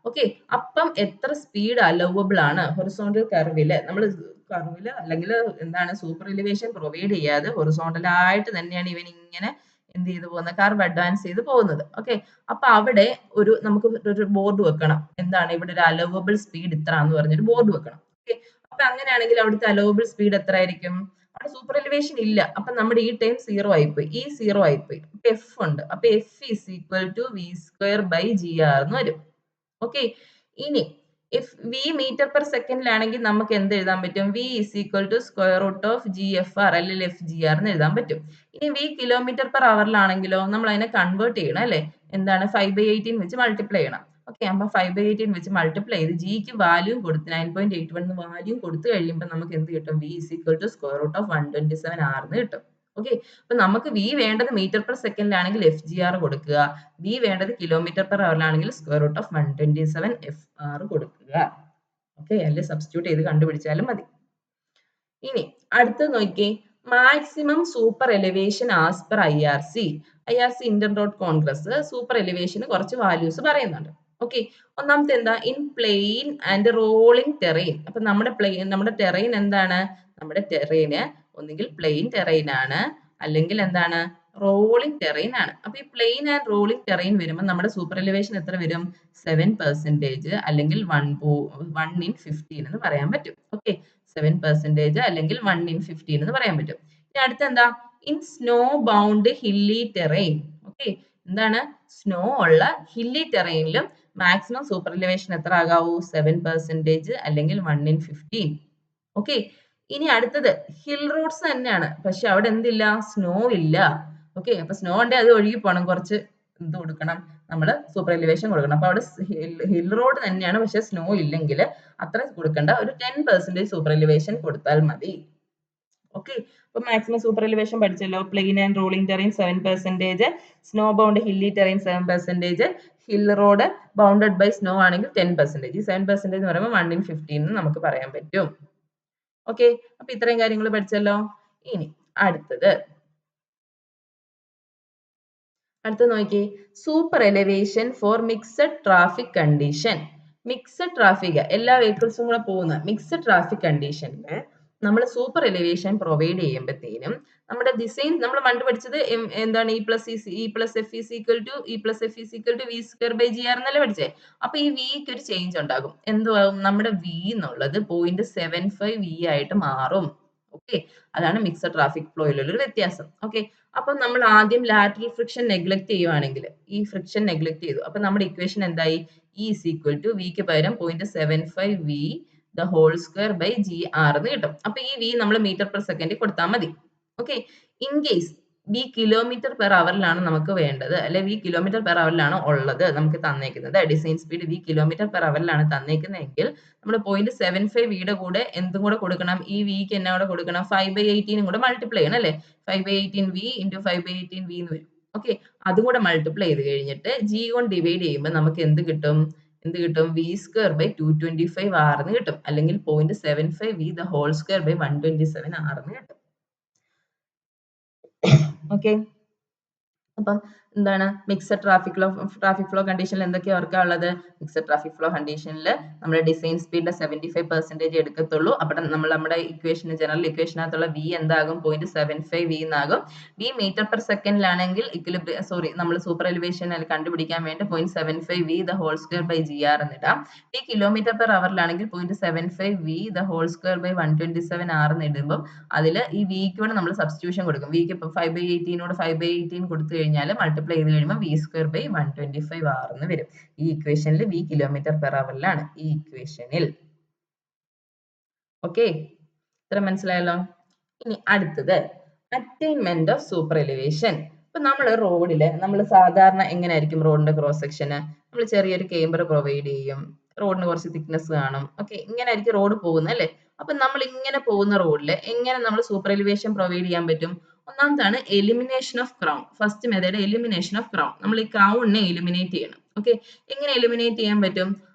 ഓക്കെ. അപ്പം എത്ര സ്പീഡ് അലവബിൾ ആണ് ഹൊറിസോണ്ടൽ കർവില്, നമ്മൾ കർവില് അല്ലെങ്കിൽ എന്താണ് സൂപ്പർ എലിവേഷൻ പ്രൊവൈഡ് ചെയ്യാതെ ഹൊറിസോണ്ടൽ ആയിട്ട് തന്നെയാണ് ഇവൻ ഇങ്ങനെ എന്ത് ചെയ്തു പോകുന്നത്, കർവ് അഡ്വാൻസ് ചെയ്ത് പോകുന്നത്. ഓക്കെ. അപ്പൊ അവിടെ നമുക്ക് ഒരു ബോർഡ് വെക്കണം. എന്താണ് ഇവിടെ ഒരു അലവബിൾ സ്പീഡ് ഇത്ര എന്ന് പറഞ്ഞൊരു ബോർഡ് വെക്കണം. ഓക്കെ. അപ്പൊ അങ്ങനെയാണെങ്കിൽ അവിടുത്തെ അലവബിൾ സ്പീഡ് എത്ര ആയിരിക്കും, അവിടെ സൂപ്പർ എലിവേഷൻ ഇല്ല. അപ്പൊ നമ്മുടെ ഈ ടൈം 0 ആയിപ്പോയി, ഈ 0 ആയിപ്പോയി. അപ്പൊ എഫ് ഉണ്ട്. അപ്പൊ F is equal to V square by G R എന്ന് വരും. ഓക്കെ. ഇനി ഇഫ് വി മീറ്റർ പെർ സെക്കൻഡിലാണെങ്കിൽ നമുക്ക് എന്ത് എഴുതാൻ പറ്റും, V is equal to square root of G F R അല്ലെങ്കിൽ എഫ് ജി ആർ എന്ന് എഴുതാൻ പറ്റും. ഇനി വി കിലോമീറ്റർ പെർ അവറിലാണെങ്കിലോ നമ്മൾ അതിനെ കൺവേർട്ട് ചെയ്യണം അല്ലെ. എന്താണ് 5/18 വെച്ച് മൾട്ടിപ്ലൈ ചെയ്യണം. ഓക്കെ. അപ്പൊ 5/18 വെച്ച് മൾട്ടിപ്ലൈ ചെയ്ത് ജിക്ക് വാല്യൂ കൊടുത്ത് 9.81 വാല്യൂ കൊടുത്തു കഴിയുമ്പോൾ നമുക്ക് എന്ത് കിട്ടും, V is equal to square root of 127 R എന്ന് കിട്ടും. ഓക്കെ. അപ്പൊ നമുക്ക് വി വേണ്ടത് മീറ്റർ പെർ സെക്കൻഡിലാണെങ്കിൽ എഫ് ജി ആർ കൊടുക്കുക, വി വേണ്ടത് കിലോമീറ്റർ പെർ അവറിലാണെങ്കിൽ square root of 127 F R കൊടുക്കുക. ഓക്കെ. അതിൽ സബ്സ്റ്റിറ്റ്യൂട്ട് ചെയ്ത് കണ്ടുപിടിച്ചാലും മതി. ഇനി അടുത്തത് നോക്കിയേ, maximum super elevation as per IRC inter road congress super എലിവേഷന് കുറച്ച് വാല്യൂസ് പറയുന്നുണ്ട്. ഓക്കെ. ഒന്നാമത്തെ എന്താ, in plain and rolling terrain. അപ്പൊ നമ്മുടെ ടെറൈൻ എന്താണ്, നമ്മുടെ ടെറൈന് ഒന്നുകിൽ പ്ലെയിൻ ടെറൈൻ ആണ്, അല്ലെങ്കിൽ എന്താണ് റോളിംഗ് ടെറൈൻ ആണ്. അപ്പൊ ഈ പ്ലെയിൻ ആൻഡ് റോളിംഗ് ടെറൈൻ വരുമ്പോൾ നമ്മുടെ സൂപ്പർ എലിവേഷൻ എത്ര വരും, 7% അല്ലെങ്കിൽ 1 in 15 എന്ന് പറയാൻ പറ്റും. ഓക്കെ. 7% അല്ലെങ്കിൽ 1 in 15 എന്ന് പറയാൻ പറ്റും. ഇനി അടുത്ത എന്താ? In snow bound hilly terrain. Okay, എന്താണ്? സ്നോ ഉള്ള ഹില്ലി ടെറൈനിലും മാക്സിമം സൂപ്പർ എലിവേഷൻ എത്ര ആകാവൂ? 7% അല്ലെങ്കിൽ 1 in 15. ഓക്കെ, ഇനി അടുത്തത് ഹിൽ റോഡ്സ് തന്നെയാണ്, പക്ഷെ അവിടെ എന്തില്ല? സ്നോ ഇല്ല. ഓക്കെ, അപ്പൊ സ്നോ ഉണ്ടെ അത് ഒഴുകി പോകണം, കുറച്ച് എന്ത് കൊടുക്കണം? നമ്മൾ സൂപ്പർ എലിവേഷൻ കൊടുക്കണം. അപ്പൊ അവിടെ ഹിൽ റോഡ് തന്നെയാണ്, പക്ഷെ സ്നോ ഇല്ലെങ്കിൽ അത്ര കൊടുക്കണ്ട, ഒരു 10% സൂപ്പർ എലിവേഷൻ കൊടുത്താൽ മതി. ഓക്കെ, അപ്പൊ മാക്സിമം സൂപ്പർ എലിവേഷൻ പഠിച്ചല്ലോ. Plain and rolling terrain 7%, snow bound hilly terrain 7%, hill road bounded by snow ആണെങ്കിൽ 10%. ഈ 7% എന്ന് പറയുമ്പോൾ 1 in 15 എന്ന് നമുക്ക് പറയാൻ പറ്റും. ഓക്കെ, അപ്പൊ ഇത്രയും കാര്യങ്ങൾ പഠിച്ചല്ലോ. ഇനി അടുത്തത് നോക്കി, super elevation for mixed traffic condition. Mixed traffic, എല്ലാ വെഹിക്കിൾസും കൂടെ പോകുന്ന മിക്സഡ് ട്രാഫിക് കണ്ടീഷനില് നമ്മൾ സൂപ്പർ എലിവേഷൻ പ്രൊവൈഡ് ചെയ്യുമ്പോഴത്തേനും നമ്മുടെ ഡിസൈൻ, നമ്മൾ പണ്ട് പഠിച്ചത് എന്താണ്? E+F=V²/G R എന്നല്ലേ പഠിച്ചേ? അപ്പൊ ഈ വിക്ക് ഒരു ചേഞ്ച് ഉണ്ടാകും. എന്തുവാകും? നമ്മുടെ വി എന്നുള്ളത് 0.75 ആയിട്ട് മാറും. ഓക്കെ, അതാണ് മിക്സഡ് ട്രാഫിക് ഫ്ലോയിലുള്ള ഒരു വ്യത്യാസം. ഓക്കെ, അപ്പൊ നമ്മൾ ആദ്യം ലാറ്ററൽ ഫ്രിക്ഷൻ നെഗ്ലക്ട് ചെയ്യുവാണെങ്കിൽ, ഈ ഫ്രിക്ഷൻ നെഗ്ലക്ട് ചെയ്തു, അപ്പൊ നമ്മുടെ ഇക്വേഷൻ എന്തായി? വിക്ക് പകരം 0.75 the whole square by GR എന്ന് കിട്ടും. അപ്പൊ ഈ വി നമ്മൾ മീറ്റർ പെർ സെക്കൻഡ് കൊടുത്താൽ മതി. Okay, in case V kilometre per അവറിലാണ് നമുക്ക് വേണ്ടത്, അല്ലെ വി കിലോമീറ്റർ പെർ അവറിലാണ് ഉള്ളത് നമുക്ക് തന്നേക്കുന്നത്, design speed V kilometre per അവറിലാണ് തന്നേക്കുന്നതെങ്കിൽ നമ്മൾ 0.75 വിയുടെ കൂടെ എന്തും കൂടെ കൊടുക്കണം? ഈ വിക്ക് എന്നാ കൂടെ കൊടുക്കണം? 5/18 കൂടെ മൾട്ടിപ്ലൈ ചെയ്യണം, അല്ലെ? 5/18 into 5/18 എന്ന് വരും. ഓക്കെ, അതും കൂടെ മൾട്ടിപ്ലൈ ചെയ്ത് കഴിഞ്ഞിട്ട് ജി കൊണ്ട് ഡിവൈഡ് ചെയ്യുമ്പോൾ നമുക്ക് എന്ത് കിട്ടും? V²/225R എന്ന് കിട്ടും, അല്ലെങ്കിൽ 0.75 the whole square by 127R എന്ന് കിട്ടും. ഓക്കെ, അപ്പം എന്താണ്? മിക്സഡ് ട്രാഫിക് ഫ്ലോ കണ്ടീഷനിൽ എന്തൊക്കെയാ ഓർക്കാനുള്ളത്? മിക്സഡ് ട്രാഫിക് ഫ്ലോ കണ്ടീഷനിൽ നമ്മുടെ ഡിസൈൻ സ്പീഡിന്റെ 75% എടുക്കത്തുള്ളൂ. അപ്പോൾ നമ്മൾ നമ്മുടെ ഇക്വേഷൻ, ജനറൽ ഇക്വേഷനകത്തുള്ള വി എന്താകും? 0.75 എന്നാകും. വി മീറ്റർ പെർ സെക്കൻഡിലാണെങ്കിൽ നമ്മൾ സൂപ്പർ എലിവേഷൻ കണ്ടുപിടിക്കാൻ വേണ്ടി 0.75 the whole square by GR എന്നിടാം. വി കിലോമീറ്റർ പെർ അവറിലാണെങ്കിൽ 0.75 the whole square by 127R എന്ന് ഇടുമ്പോൾ അതിൽ ഈ വിക്ക് നമ്മൾ സബ്സ്റ്റിറ്റ്യൂഷൻ കൊടുക്കും. വിക്ക് ഇപ്പം 5/18 5/18 കൊടുത്തു കഴിഞ്ഞാൽ മൾട്ടിപ്ലൈ ചെയ്ത് കഴിയുമ്പോൾ V²/125R എന്ന് വരും. ഈ ഇക്വേഷനിൽ വി കിലോമീറ്റർ പെർ അവറിലാണ്, ഈ ഇക്വേഷനിൽ. ഓക്കെ, ഇത്ര മനസ്സിലായല്ലോ. ഇനി അടുത്തത് അറ്റൈൻമെന്റ് ഓഫ് സൂപ്പർ എലിവേഷൻ. ഇപ്പൊ നമ്മൾ റോഡില് നമ്മൾ സാധാരണ എങ്ങനെയായിരിക്കും റോഡിന്റെ ക്രോസ് സെക്ഷന്? നമ്മൾ ചെറിയൊരു കേമ്പർ പ്രൊവൈഡ് ചെയ്യും, റോഡിന് കുറച്ച് തിക്നെസ് കാണും. ഓക്കെ, ഇങ്ങനെ ആയിരിക്കും റോഡ് പോകുന്നത്, അല്ലേ? അപ്പൊ നമ്മൾ ഇങ്ങനെ പോകുന്ന റോഡിൽ എങ്ങനെ നമ്മൾ സൂപ്പർ എലിവേഷൻ പ്രൊവൈഡ് ചെയ്യാൻ പറ്റും? ഒന്നാമതാണ് elimination of crown. First method elimination of crown. നമ്മൾ ഈ ക്രൗണിനെ എലിമിനേറ്റ് ചെയ്യണം. ഓക്കെ, എങ്ങനെ എലിമിനേറ്റ് ചെയ്യാൻ പറ്റും?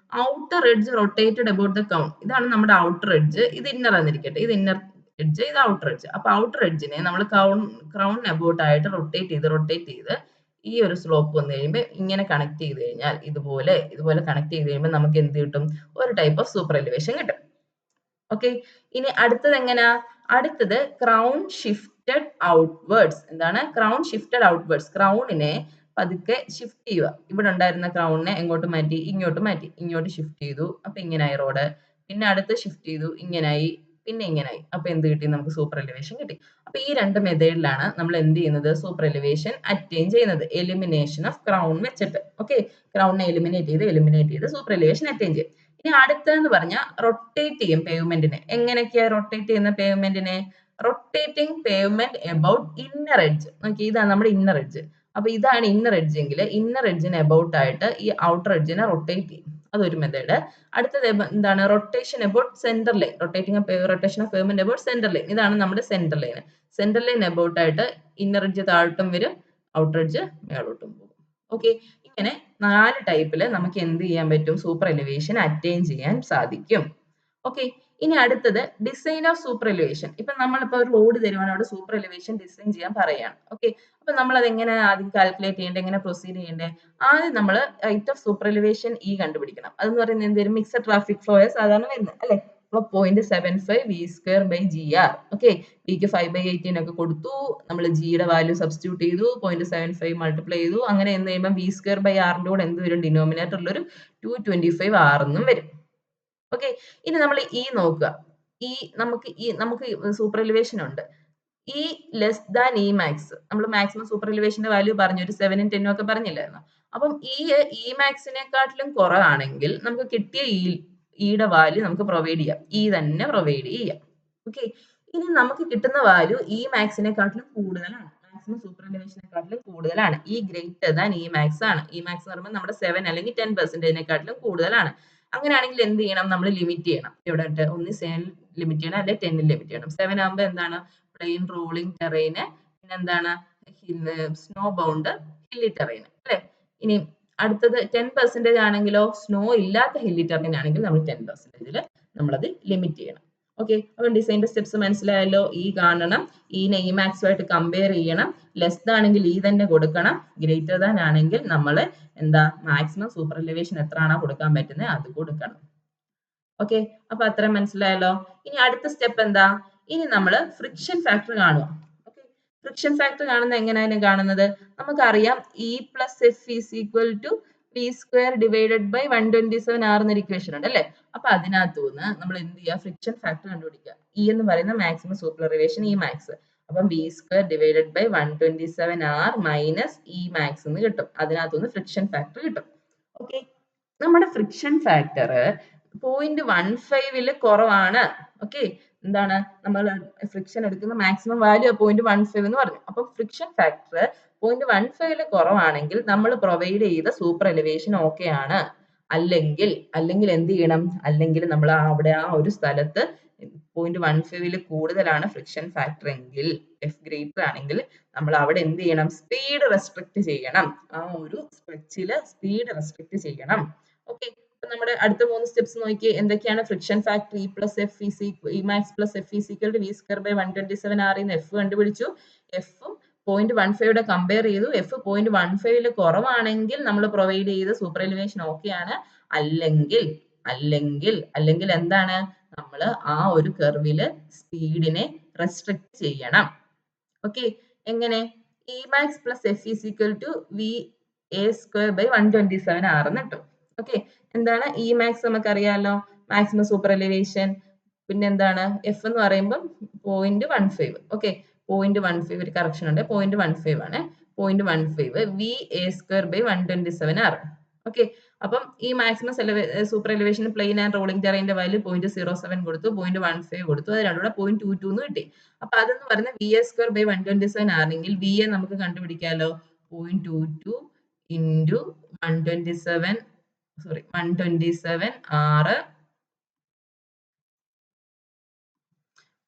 Outer edge rotated about the crown. ഇതാണ് നമ്മുടെ ഔട്ടർ എഡ്ജ്, ഇത് ഇന്നർ എന്നിരിക്കട്ടെ, ഇത് ഇന്നർ എഡ്ജ്, ഇത് ഔട്ടർ എഡ്ജ്. അപ്പൊ ഔട്ടർ എഡ്ജിനെ നമ്മൾ ക്രൗൺ അബൌട്ട് ആയിട്ട് റൊട്ടേറ്റ് ചെയ്ത് ഈ ഒരു സ്ലോപ്പ് വന്നു കഴിയുമ്പോൾ ഇങ്ങനെ കണക്ട് ചെയ്ത് കഴിഞ്ഞാൽ ഇതുപോലെ കണക്ട് ചെയ്ത് കഴിയുമ്പോൾ നമുക്ക് എന്ത് കിട്ടും? ഒരു ടൈപ്പ് ഓഫ് സൂപ്പർ എലിവേഷൻ കിട്ടും. ഓക്കെ, ഇനി അടുത്തത് എങ്ങനെയാ? അടുത്തത് ക്രൗൺ ഷിഫ്റ്റഡ് ഔട്ട്വേർഡ്സ്. എന്താണ്? Crown shifted outwards. ക്രൗണിനെ പതുക്കെ ഷിഫ്റ്റ് ചെയ്യുക. ഇവിടെ ഉണ്ടായിരുന്ന ക്രൗണിനെ എങ്ങോട്ട് മാറ്റി? ഇങ്ങോട്ട് മാറ്റി. ഇങ്ങോട്ട് ഷിഫ്റ്റ് ചെയ്തു, അപ്പൊ ഇങ്ങനായി റോഡ്. പിന്നെ അടുത്ത് ഷിഫ്റ്റ് ചെയ്തു, ഇങ്ങനായി, പിന്നെ ഇങ്ങനായി. അപ്പൊ എന്ത് കിട്ടി? നമുക്ക് സൂപ്പർ എലിവേഷൻ കിട്ടി. അപ്പൊ ഈ രണ്ട് മെത്തേഡിലാണ് നമ്മൾ എന്ത് ചെയ്യുന്നത്? സൂപ്പർ എലിവേഷൻ അറ്റൈൻ ചെയ്യുന്നത്, എലിമിനേഷൻ ഓഫ് ക്രൗൺ വെച്ചിട്ട്. ഓക്കെ, ക്രൗണിനെ എലിമിനേറ്റ് ചെയ്ത് സൂപ്പർ എലിവേഷൻ അറ്റൈൻ ചെയ്യും. ഇനി അടുത്തതെന്ന് പറഞ്ഞാൽ റൊട്ടേറ്റ് ചെയ്യും പേയ്മെന്റിനെ. എങ്ങനെയൊക്കെയാ റൊട്ടേറ്റ് ചെയ്യുന്ന പേയ്മെന്റിനെ? Rotating pavement about inner edge. നോക്കി, ഇതാണ് നമ്മുടെ ഇന്നർ എഡ്ജ്. അപ്പൊ ഇതാണ് ഇന്നർ എഡ്ജ് എങ്കിൽ ഇന്നർ എഡ്ജിന് അബൌട്ട് ആയിട്ട് ഈ ഔട്ടർ എഡ്ജിനെ റൊട്ടേറ്റ് ചെയ്യും. അതൊരു മെത്തേഡ്. അടുത്തത് എന്താണ്? Rotation about centre line. Rotation of payment about centre line. ഇതാണ് നമ്മുടെ centre line. Centre line about ആയിട്ട് ഇന്നർ എഡ്ജ് താഴോട്ടും വരും, ഔട്ടർ എഡ്ജ് മേളോട്ടും പോകും. ഓക്കെ, ഇങ്ങനെ 4 ടൈപ്പിൽ നമുക്ക് എന്ത് ചെയ്യാൻ പറ്റും? സൂപ്പർ എലിവേഷൻ അറ്റൈൻ ചെയ്യാൻ സാധിക്കും. ഓക്കെ, ഇനി അടുത്തത് ഡിസൈൻ ഓഫ് സൂപ്പർ എലിവേഷൻ. ഇപ്പൊ നമ്മളിപ്പോ ഒരു റോഡ് തരുവാണ്, അവിടെ സൂപ്പർ എലിവേഷൻ ഡിസൈൻ ചെയ്യാൻ പറയാണ്. ഓക്കെ, അപ്പൊ നമ്മൾ അത് എങ്ങനെ ആദ്യം കാൽക്കുലേറ്റ് ചെയ്യേണ്ടത്, എങ്ങനെ പ്രൊസീഡ് ചെയ്യേണ്ടത്? ആദ്യം നമ്മൾ റേറ്റ് ഓഫ് സൂപ്പർ എലിവേഷൻ കണ്ടുപിടിക്കണം. അതെന്ന് പറയുന്നത് എന്തൊരു മിക്സഡ് ട്രാഫിക് ഫ്ലോ സാധാരണ വരുന്നത്, അല്ലെ? അപ്പൊ 0.75 V²/GR. ഓക്കെ, വിക്ക് 5/18 ഒക്കെ കൊടുത്തു, നമ്മൾ ജിയുടെ വാല്യൂ സബ്സ്റ്റിറ്റ്യൂട്ട് ചെയ്തു, 0.75 മൾട്ടിപ്ലൈ ചെയ്തു, അങ്ങനെ എന്ത് ചെയ്യുമ്പോൾ V²/Rന്റെ കൂടെ എന്ത് വരും? ഡിനോമിനേറ്ററിൽ ഒരു 225R എന്നും വരും. ഓക്കെ, ഇനി നമ്മൾ നോക്കുക. നമുക്ക് സൂപ്പർ എലിവേഷൻ ഉണ്ട്. ഈ ലെസ് ദാൻ ഇ മാക്സ്, നമ്മൾ മാക്സിമം സൂപ്പർ എലിവേഷന്റെ വാല്യൂ പറഞ്ഞു, ഒരു 7ഉം 10ഉം ഒക്കെ പറഞ്ഞില്ലായിരുന്നു. അപ്പം ഇ മാക്സിനെക്കാട്ടിലും കുറവാണെങ്കിൽ നമുക്ക് കിട്ടിയ ഇയുടെ വാല്യൂ നമുക്ക് പ്രൊവൈഡ് ചെയ്യാം, തന്നെ പ്രൊവൈഡ് ചെയ്യാം. ഓക്കെ, ഇനി നമുക്ക് കിട്ടുന്ന വാല്യൂ ഇ മാക്സിനെക്കാട്ടിലും കൂടുതലാണ്, മാക്സിമം സൂപ്പർ എലിവേഷനെക്കാട്ടിലും കൂടുതലാണ്, ഗ്രേറ്റർ ദാൻ ഇ മാക്സ് ആണ്. ഇ മാക്സ് എന്ന് പറയുമ്പോൾ നമ്മുടെ 7 അല്ലെങ്കിൽ 10%-നെക്കാട്ടിലും കൂടുതലാണ്. അങ്ങനെയാണെങ്കിൽ എന്ത് ചെയ്യണം, നമ്മൾ ലിമിറ്റ് ചെയ്യണം. ഇവിടെ ഒന്ന് 7 ലിമിറ്റ് ചെയ്യണം, അല്ലെങ്കിൽ 10 ലിമിറ്റ് ചെയ്യണം. 7 ആകുമ്പോൾ എന്താണ്, പ്ലെയിൻ റോളിംഗ് ടെറൈന്, പിന്നെ എന്താണ് സ്നോ ബൗണ്ട് ഹില്ലി ടെറൈൻ അല്ലെ. ഇനി അടുത്തത് 10% ആണെങ്കിലോ, സ്നോ ഇല്ലാത്ത ഹില്ലി ടെറൈൻ ആണെങ്കിൽ നമ്മൾ 10%-ൽ നമ്മളത് ലിമിറ്റ് ചെയ്യണം. ഓക്കെ, അപ്പം ഡിസൈൻ്റെ സ്റ്റെപ്സ് മനസ്സിലായല്ലോ. കാണണം, ഇ മാക്സുമായിട്ട് കമ്പയർ ചെയ്യണം, ലെസ് ആണെങ്കിൽ തന്നെ കൊടുക്കണം, ഗ്രേറ്റർ ദാൻ ആണെങ്കിൽ നമ്മൾ എന്താ മാക്സിമം സൂപ്പർ എലിവേഷൻ എത്രയാണോ കൊടുക്കാൻ പറ്റുന്നത് അത് കൊടുക്കണം. ഓക്കെ, അപ്പൊ അത്രയും മനസ്സിലായല്ലോ. ഇനി അടുത്ത സ്റ്റെപ്പ് എന്താ, ഇനി നമ്മൾ ഫ്രിക്ഷൻ ഫാക്ടർ കാണുക. ഓക്കെ, ഫ്രിക്ഷൻ ഫാക്ടർ കാണുന്നത് എങ്ങനെയാണ് കാണുന്നത്, നമുക്കറിയാം E+F=V² / 127R എന്നൊരു ഇക്വേഷൻ ഉണ്ട് അല്ലെ. അപ്പൊ അതിനകത്തുനിന്ന് നമ്മൾ എന്ത് ചെയ്യുക, ഫ്രിക്ഷൻ ഫാക്ടർ കണ്ടുപിടിക്കുക. എന്ന് പറയുന്ന maximum super elevation E max, അപ്പം V² / 127R - ഇ മാക്സ് എന്ന് കിട്ടും. അതിനകത്തുനിന്ന് ഫ്രിക്ഷൻ ഫാക്ടർ കിട്ടും. ഓക്കെ, നമ്മുടെ ഫ്രിക്ഷൻ ഫാക്ടർ 0.15 കുറവാണ്. ഓക്കെ, എന്താണ് നമ്മൾ ഫ്രിക്ഷൻ എടുക്കുന്ന മാക്സിമം വാല്യൂ 0.15 എന്ന് പറഞ്ഞു. അപ്പൊ ഫ്രിക്ഷൻ ഫാക്ടർ 0.15 കുറവാണെങ്കിൽ നമ്മൾ പ്രൊവൈഡ് ചെയ്ത സൂപ്പർ എലിവേഷൻ ഓക്കെ ആണ്. അല്ലെങ്കിൽ എന്ത് ചെയ്യണം, അല്ലെങ്കിൽ നമ്മൾ അവിടെ ആ ഒരു സ്ഥലത്ത് 0.15 കൂടുതലാണ് ഫ്രിക്ഷൻ ഫാക്ടർ എങ്കിൽ, എഫ് ഗ്രേറ്റർ ആണെങ്കിൽ നമ്മൾ അവിടെ എന്ത് ചെയ്യണം, സ്പീഡ് റെസ്ട്രിക്ട് ചെയ്യണം. ആ ഒരു സ്ട്രെച്ചിൽ സ്പീഡ് റെസ്ട്രിക്ട് ചെയ്യണം. ഓക്കെ, നമ്മുടെ അടുത്ത 3 സ്റ്റെപ്സ് നോക്കി, എന്തൊക്കെയാണ് friction factor E max plus F V² / 127R എന്ന് എഫ് കണ്ടുപിടിച്ചു. എഫും 0.15 കമ്പയർ ചെയ്തു. എഫ് 0.15 കുറവാണെങ്കിൽ നമ്മൾ പ്രൊവൈഡ് ചെയ്ത സൂപ്പർ എലിവേഷൻ ഓക്കെ ആണ്. അല്ലെങ്കിൽ എന്താണ്, നമ്മൾ ആ ഒരു കർവില് സ്പീഡിനെ റെസ്ട്രിക്ട് ചെയ്യണം. ഓക്കെ, എങ്ങനെ, E max plus F VA² / 127R എന്ന് കിട്ടും. ഓക്കെ, എന്താണ് ഇ മാക്സ് നമുക്കറിയാലോ, മാക്സിമം സൂപ്പർ എലിവേഷൻ, പിന്നെ എന്താണ് എഫ് എന്ന് പറയുമ്പോൾ 0.15. ഓക്കെ, 0.15 ഒരു കറക്ഷൻ ഉണ്ട്, 0.15 ആണ്. 0.15 VA² / 127R. ഓക്കെ, അപ്പം ഈ maximum super elevation plain and rolling ടെറൈൻ്റെ വാല്യൂ 0.07 കൊടുത്തു, 0.15 കൊടുത്തു, അത് രണ്ടുകൂടെ 0.22 എന്ന് കിട്ടി. അപ്പൊ അതെന്ന് പറയുന്നത് VA² / 127 ആണെങ്കിൽ VA നമുക്ക് കണ്ടുപിടിക്കാമല്ലോ, 0.22 into 127 R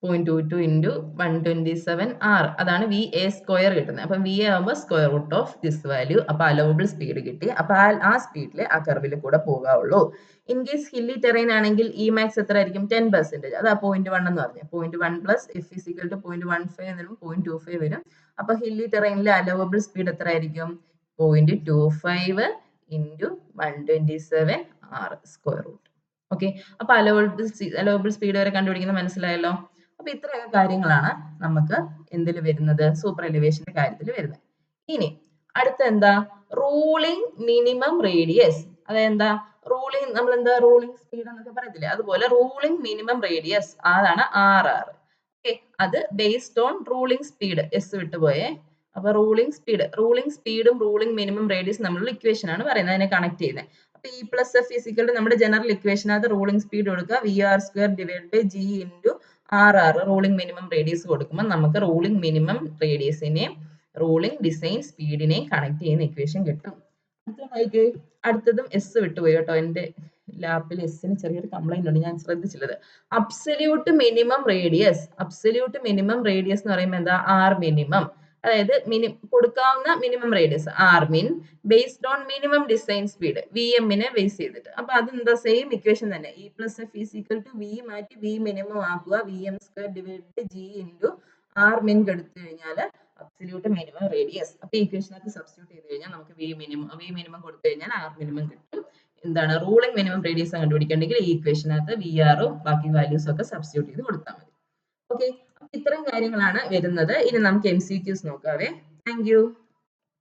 0.22 into 127R, അതാണ് VA² കിട്ടുന്നത്. അപ്പൊ VA ആകുമ്പോൾ square root of this value. അപ്പൊ അലവബിൾ സ്പീഡ് കിട്ടി. അപ്പൊ ആ സ്പീഡിൽ ആ കർവിൽ കൂടെ പോകാവുള്ളൂ. ഇൻ കേസ് ഹില്ലി ടെറൈൻ ആണെങ്കിൽ ഇ മാക്സ് എത്ര ആയിരിക്കും, 10%. അതാ 0.1 എന്ന് പറഞ്ഞു. 0.1 പ്ലസ് എഫ് = 0.15 എന്ന് 0.25 വരും. അപ്പൊ ഹില്ലി ടെറൈനിലെ അലവബിൾ സ്പീഡ് എത്ര ആയിരിക്കും, 0.25 into 127R square root. Okay, അപ്പൊ അലവബിൾ സ്പീഡ് വരെ കണ്ടുപിടിക്കുന്നത് മനസ്സിലായല്ലോ. അപ്പൊ ഇത്രയൊക്കെ കാര്യങ്ങളാണ് നമുക്ക് എന്തിൽ വരുന്നത്, സൂപ്പർ എലിവേഷന്റെ കാര്യത്തിൽ വരുന്നത്. ഇനി അടുത്ത എന്താ, റൂളിംഗ് മിനിമം റേഡിയസ്. അതെന്താ, റൂളിംഗ് സ്പീഡ് എന്നൊക്കെ പറയത്തില്ലേ, അതുപോലെ റൂളിംഗ് മിനിമം റേഡിയസ്, അതാണ് RR. ഓക്കെ, അത് based on ruling speed, S വിട്ടുപോയേ. അപ്പൊ റൂളിംഗ് സ്പീഡും റൂളിംഗ് മിനിമം റേഡിയസ് നമ്മളുടെ ഇക്വേഷൻ ആണ് പറയുന്നത്, അതിനെ കണക്ട് ചെയ്യുന്നത്. അപ്പൊ E+F നമ്മുടെ ജനറൽ ഇക്വേഷനകത്ത് റൂളിംഗ് സ്പീഡ് കൊടുക്കുക, VR² / G into RR, ruling minimum radius കൊടുക്കുമ്പോൾ നമുക്ക് റൂളിംഗ് മിനിമം റേഡിയസിനെയും റൂളിംഗ് ഡിസൈൻ സ്പീഡിനെയും കണക്ട് ചെയ്യുന്ന ഇക്വേഷൻ കിട്ടും. അടുത്തതും എസ് വിട്ടുപോയി കേട്ടോ, എന്റെ ലാപ്പിൽ എസ്സിന് ചെറിയൊരു കംപ്ലൈന്റ് ഉണ്ട്, ഞാൻ ശ്രദ്ധിച്ചില്ലത്. അബ്സല്യൂട്ട് മിനിമം റേഡിയസ് എന്ന് പറയുമ്പോൾ എന്താ, ആർ മിനിമം, അതായത് കൊടുക്കാവുന്ന minimum radius R min based on minimum design speed VM-നെ ബേസ് ചെയ്തിട്ട്. അപ്പൊ അതെന്താ, സെയിം ഇക്വേഷൻ തന്നെ, E+F V മാറ്റി V മിനിമം ആക്കുക, VM² / G into R min എടുത്തു കഴിഞ്ഞാൽ അബ്സല്യൂട്ട് മിനിമം റേഡിയസ്. അപ്പൊ ഈ ഇക്വേഷനകത്ത് സബ്സ്റ്റിറ്റ്യൂട്ട് ചെയ്ത് കഴിഞ്ഞാൽ നമുക്ക് V മിനിമം കൊടുത്തു കഴിഞ്ഞാൽ R മിനിമം കിട്ടും. എന്താണ്, റൂളിംഗ് മിനിമം റേഡിയസ് കണ്ടുപിടിക്കണമെങ്കിൽ ഈ ഇക്വേഷനകത്ത് VR-ഉം ബാക്കി വാല്യൂസും ഒക്കെ സബ്സ്റ്റിറ്റ്യൂട്ട് ചെയ്ത് കൊടുത്താൽ മതി. ഓക്കെ, ഇത്രയും കാര്യങ്ങളാണ് വരുന്നത്. ഇനി നമുക്ക് MCQs നോക്കാവേ. Thank you.